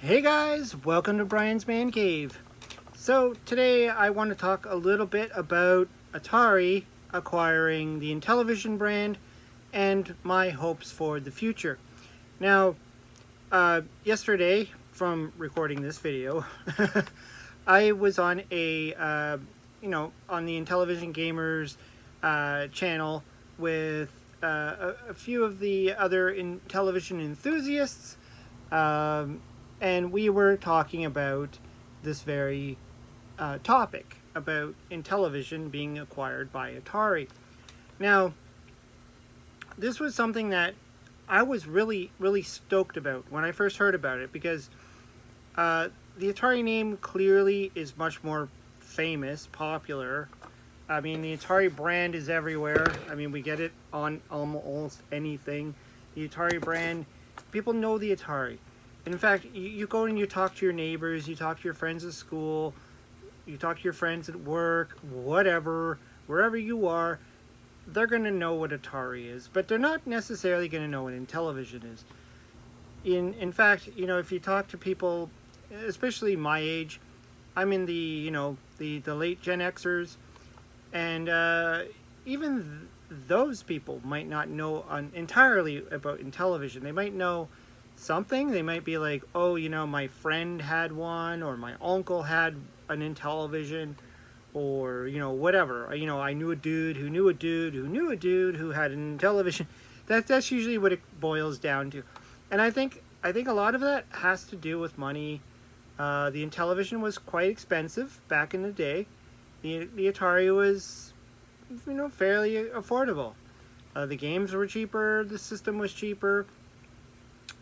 Hey guys, welcome to Brian's Man Cave. So today I want to talk a little bit about Atari acquiring the Intellivision brand and my hopes for the future. Now, yesterday, from recording this video, I was on on the Intellivision Gamers channel with a few of the other television enthusiasts. And we were talking about this very topic about Intellivision being acquired by Atari. Now, this was something that I was really stoked about when I first heard about it, because the Atari name clearly is much more famous, popular. I mean, the Atari brand is everywhere. I mean, we get it on almost anything. The Atari brand, people know the Atari. In fact, you go and you talk to your neighbors, you talk to your friends at school, you talk to your friends at work, whatever, wherever you are, they're going to know what Atari is, but they're not necessarily going to know what Intellivision is. In fact, if you talk to people, especially my age, I'm in the late Gen Xers, and even those people might not know entirely about Intellivision. They might know something. They might be like, oh, my friend had one, or my uncle had an Intellivision, or whatever. I knew a dude who knew a dude who knew a dude who had an Intellivision. That's usually what it boils down to. And I think a lot of that has to do with money. The Intellivision was quite expensive back in the day. The Atari was fairly affordable. The games were cheaper, the system was cheaper.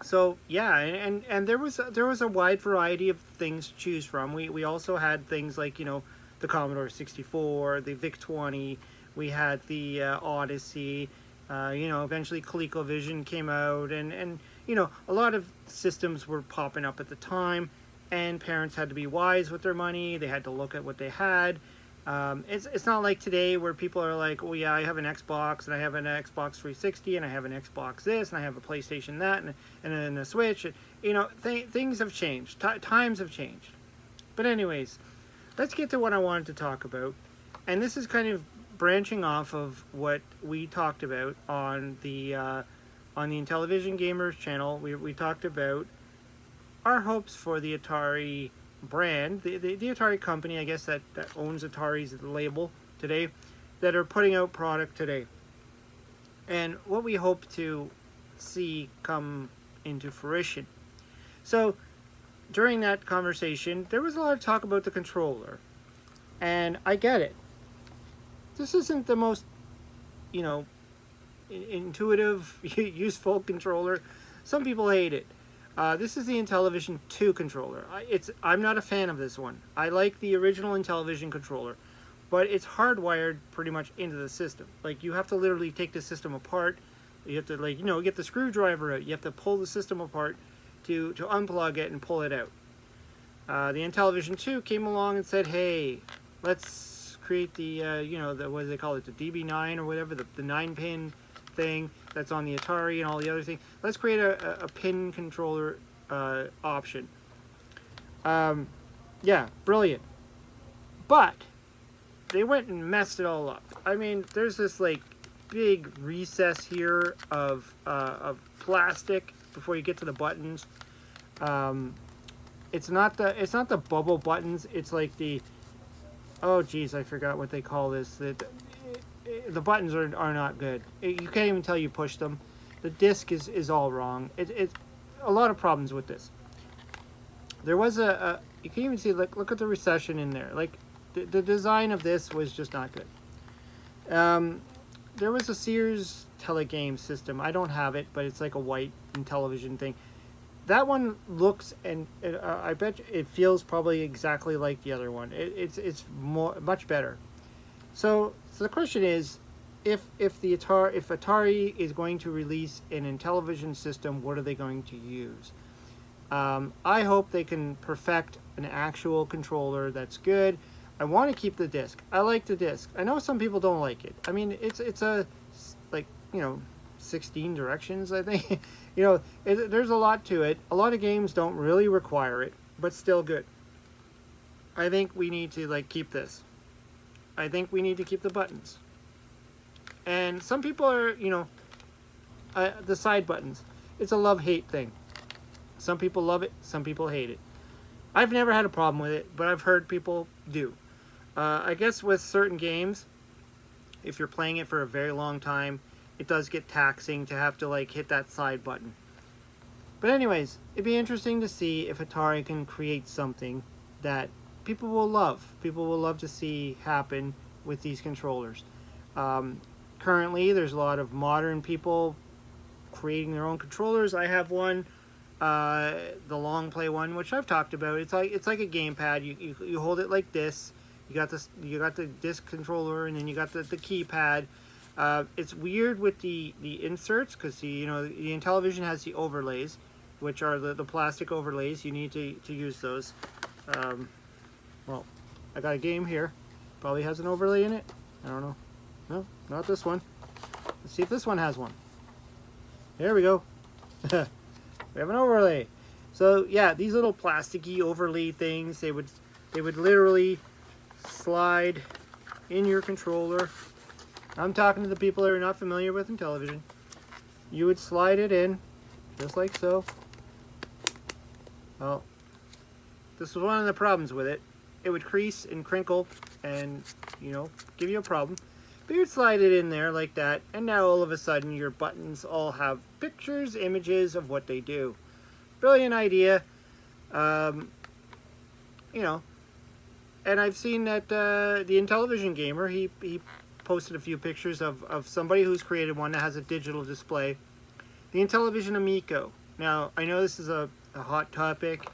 So yeah, and there was a wide variety of things to choose from. We also had things like the Commodore 64, the VIC-20. We had the Odyssey. Eventually ColecoVision came out, and a lot of systems were popping up at the time, and parents had to be wise with their money. They had to look at what they had. It's not like today where people are like, oh yeah, I have an Xbox, and I have an Xbox 360, and I have an Xbox this, and I have a PlayStation that, and then a Switch. Things have changed. Times have changed. But anyways, let's get to what I wanted to talk about. And this is kind of branching off of what we talked about on the Intellivision Gamers channel. We talked about our hopes for the Atari brand, the Atari company, I guess, that owns Atari's label today, that are putting out product today, and what we hope to see come into fruition. So during that conversation, there was a lot of talk about the controller, and I get it. This isn't the most intuitive, useful controller. Some people hate it. This is the Intellivision 2 controller. I'm not a fan of this one. I like the original Intellivision controller, but it's hardwired pretty much into the system. Like, you have to literally take the system apart. You have to, get the screwdriver out. You have to pull the system apart to unplug it and pull it out. The Intellivision 2 came along and said, hey, let's create the, what do they call it, the DB9 or whatever, the 9-pin thing that's on the Atari and all the other things. Let's create a pin controller option. Yeah, brilliant. But they went and messed it all up. I mean, there's this like big recess here of plastic before you get to the buttons. It's not the bubble buttons. It's like the, oh geez, I forgot what they call this. The buttons are not good. You can't even tell you push them. The disc is all wrong. It's a lot of problems with this. There was you can even see, look at the recession in there. Like, the design of this was just not good. There was a Sears telegame system. I don't have it, but it's like a white Intellivision thing. That one looks, and I bet it feels probably exactly like the other one. It's much better. So the question is, if Atari is going to release an Intellivision system, what are they going to use? I hope they can perfect an actual controller that's good. I want to keep the disc. I like the disc. I know some people don't like it. I mean, it's a, like, 16 directions, I think. You know, there's a lot to it. A lot of games don't really require it, but still good. I think we need to like keep this. I think we need to keep the buttons. And some people are, you know, the side buttons. It's a love-hate thing. Some people love it, some people hate it. I've never had a problem with it, but I've heard people do. I guess with certain games, if you're playing it for a very long time, it does get taxing to have to like hit that side button. But anyways, it'd be interesting to see if Atari can create something that people will love. People will love to see happen with these controllers. Currently, there's a lot of modern people creating their own controllers. I have one, the long play one, which I've talked about. It's like a gamepad. You hold it like this. You got the disc controller, and then you got the keypad. It's weird with the inserts because the Intellivision has the overlays, which are the plastic overlays. You need to use those. Well, I got a game here. Probably has an overlay in it. I don't know. No, not this one. Let's see if this one has one. There we go. We have an overlay. So yeah, these little plasticky overlay things, they would literally slide in your controller. I'm talking to the people that are not familiar with Intellivision. You would slide it in, just like so. Well, this was one of the problems with it. It would crease and crinkle and, give you a problem. But you'd slide it in there like that, and now all of a sudden your buttons all have pictures, images of what they do. Brilliant idea. And I've seen that the Intellivision gamer, he posted a few pictures of somebody who's created one that has a digital display. The Intellivision Amico. Now, I know this is a hot topic.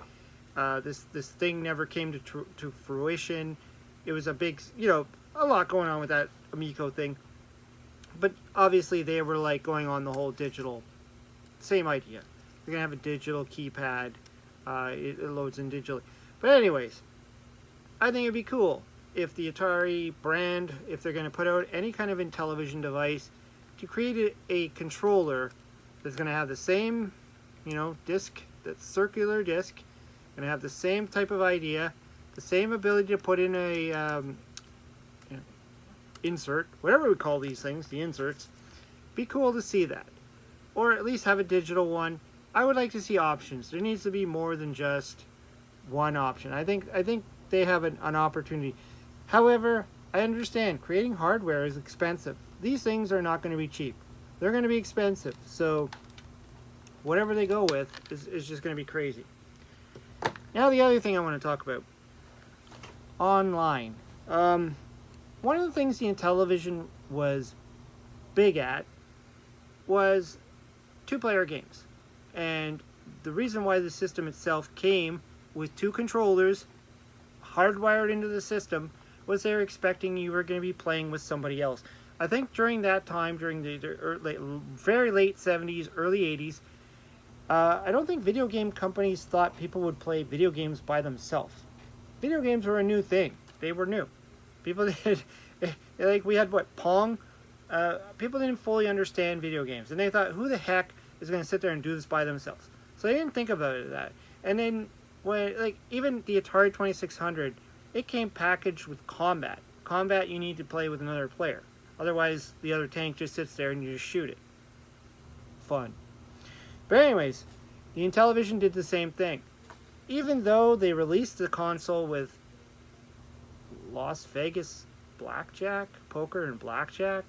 This thing never came to fruition. It was a big, a lot going on with that Amico thing. But obviously they were like going on the whole digital, same idea. You're going to have a digital keypad. It loads in digitally. But anyways, I think it'd be cool if the Atari brand, if they're going to put out any kind of Intellivision device, to create a controller that's going to have the same, disc, that circular disc, going to have the same type of idea, the same ability to put in a insert, whatever we call these things, the inserts. Be cool to see that. Or at least have a digital one. I would like to see options. There needs to be more than just one option. I think they have an opportunity. However, I understand creating hardware is expensive. These things are not going to be cheap. They're going to be expensive. So whatever they go with is just going to be crazy. Now the other thing I want to talk about. Online. One of the things the Intellivision was big at was two-player games. And the reason why the system itself came with two controllers hardwired into the system was they were expecting you were going to be playing with somebody else. I think during that time, during the very late 70s, early 80s, I don't think video game companies thought people would play video games by themselves. Video games were a new thing. They were new. People did, like we had Pong? People didn't fully understand video games. And they thought, who the heck is going to sit there and do this by themselves? So they didn't think about it that. And then, even the Atari 2600, it came packaged with combat. Combat, you need to play with another player. Otherwise, the other tank just sits there and you just shoot it. Fun. But anyways, the Intellivision did the same thing. Even though they released the console with Las Vegas blackjack, poker and blackjack,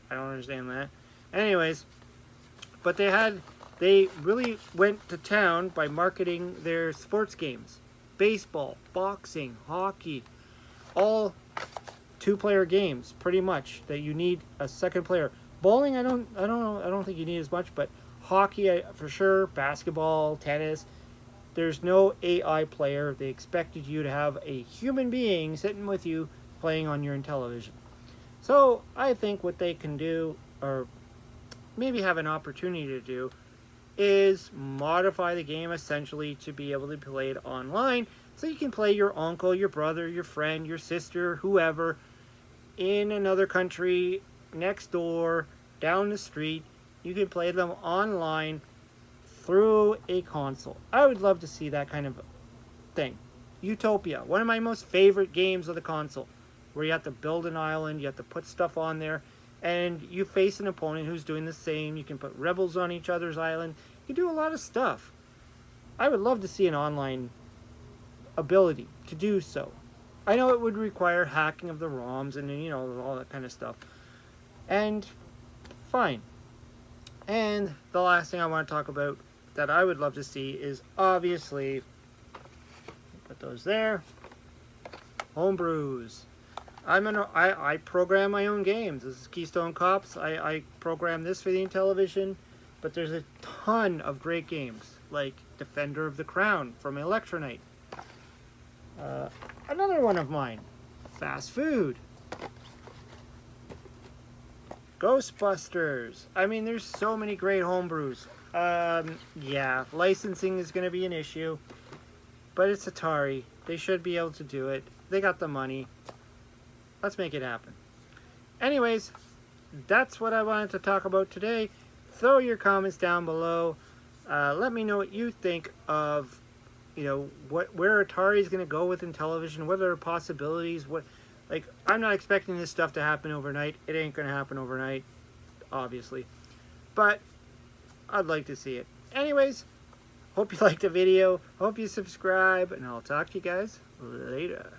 I don't understand that. Anyways, but they really went to town by marketing their sports games. Baseball, boxing, hockey, all two-player games, pretty much, that you need a second player. Bowling, I don't think you need as much, but hockey for sure, basketball, tennis, there's no AI player. They expected you to have a human being sitting with you playing on your Intellivision. So I think what they can do, or maybe have an opportunity to do, is modify the game essentially to be able to play it online, so you can play your uncle, your brother, your friend, your sister, whoever, in another country, next door, down the street. You can play them online through a console. I would love to see that kind of thing. Utopia, one of my most favorite games of the console, where you have to build an island, you have to put stuff on there, and you face an opponent who's doing the same. You can put rebels on each other's island. You do a lot of stuff. I would love to see an online ability to do so. I know it would require hacking of the ROMs and, you know, all that kind of stuff. And fine. And the last thing I want to talk about that I would love to see is, obviously, put those there, homebrews. I program my own games. This is Keystone Cops. I program this for the Intellivision, but there's a ton of great games, like Defender of the Crown from Electronite. Another one of mine, Fast Food. Ghostbusters. I mean, there's so many great homebrews. Yeah, licensing is going to be an issue, but it's Atari. They should be able to do it. They got the money. Let's make it happen. Anyways, that's what I wanted to talk about today. Throw your comments down below. Let me know what you think of, you know, where Atari is going to go with Intellivision. What are the possibilities? Like, I'm not expecting this stuff to happen overnight. It ain't going to happen overnight, obviously. But I'd like to see it. Anyways, hope you liked the video. Hope you subscribe, and I'll talk to you guys later.